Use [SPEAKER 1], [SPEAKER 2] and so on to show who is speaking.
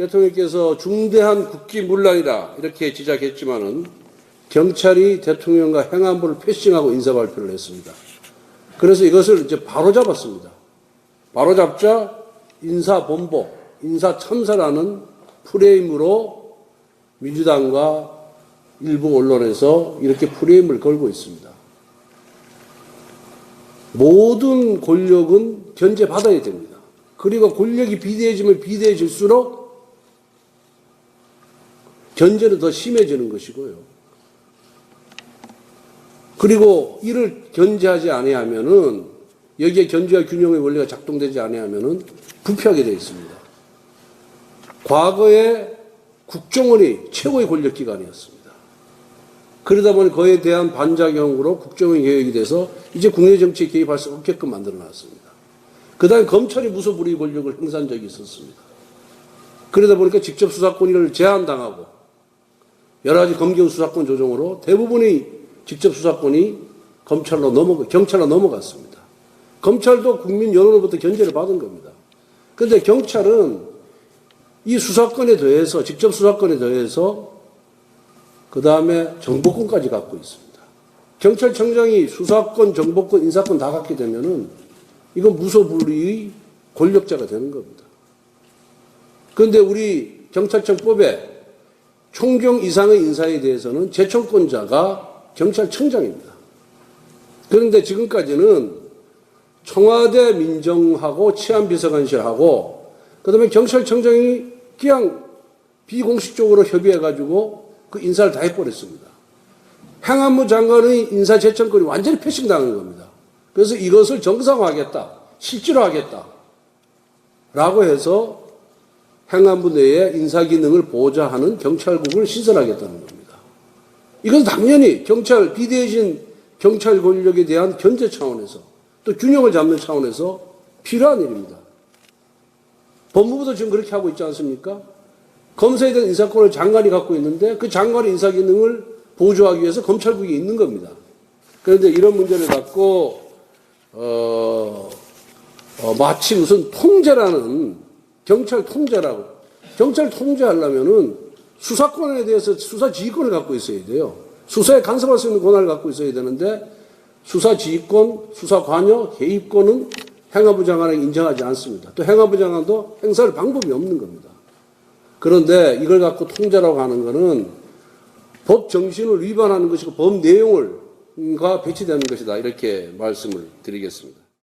[SPEAKER 1] 대통령께서 중대한 국기문란이다 이렇게 지적했지만은 경찰이 대통령과 행안부를 패싱하고 인사 발표를 했습니다. 그래서 이것을 이제 바로잡았습니다. 바로잡자 인사본보, 인사참사라는 프레임으로 민주당과 일부 언론에서 이렇게 프레임을 걸고 있습니다. 모든 권력은 견제받아야 됩니다. 그리고 권력이 비대해지면 비대해질수록 견제는 더 심해지는 것이고요. 그리고 이를 견제하지 아니하면은 여기에 견제와 균형의 원리가 작동되지 아니하면은 부패하게 되어 있습니다. 과거에 국정원이 최고의 권력기관이었습니다. 그러다 보니 그에 대한 반작용으로 국정원 개혁이 돼서 이제 국내 정치에 개입할 수 없게끔 만들어놨습니다. 그 다음에 검찰이 무소불위 권력을 행사한 적이 있었습니다. 그러다 보니까 직접 수사권을 제한당하고 여러 가지 검경 수사권 조정으로 대부분의 직접 수사권이 경찰로 넘어갔습니다. 검찰도 국민 여론으로부터 견제를 받은 겁니다. 그런데 경찰은 이 수사권에 더해서 직접 수사권에 더해서 그 다음에 정보권까지 갖고 있습니다. 경찰청장이 수사권, 정보권, 인사권 다 갖게 되면은 이건 무소불위의 권력자가 되는 겁니다. 그런데 우리 경찰청법에 총경 이상의 인사에 대해서는 제청권자가 경찰청장입니다. 그런데 지금까지는 청와대 민정하고 치안비서관실하고 그다음에 경찰청장이 그냥 비공식적으로 협의해가지고 그 인사를 다 해버렸습니다. 행안부 장관의 인사 제청권이 완전히 패싱당한 겁니다. 그래서 이것을 정상화하겠다, 실제로 하겠다 라고 해서 행안부 내에 인사기능을 보좌하는 경찰국을 신설하겠다는 겁니다. 이건 당연히 비대해진 경찰 권력에 대한 견제 차원에서 또 균형을 잡는 차원에서 필요한 일입니다. 법무부도 지금 그렇게 하고 있지 않습니까? 검사에 대한 인사권을 장관이 갖고 있는데 그 장관의 인사기능을 보조하기 위해서 검찰국이 있는 겁니다. 그런데 이런 문제를 갖고 마치 무슨 통제라는 경찰 통제하려면은 수사권에 대해서 수사 지휘권을 갖고 있어야 돼요. 수사에 간섭할 수 있는 권한을 갖고 있어야 되는데 수사 지휘권, 수사 관여, 개입권은 행안부 장관에게 인정하지 않습니다. 또 행안부 장관도 행사할 방법이 없는 겁니다. 그런데 이걸 갖고 통제라고 하는 것은 법 정신을 위반하는 것이고 법 내용과 배치되는 것이다. 이렇게 말씀을 드리겠습니다.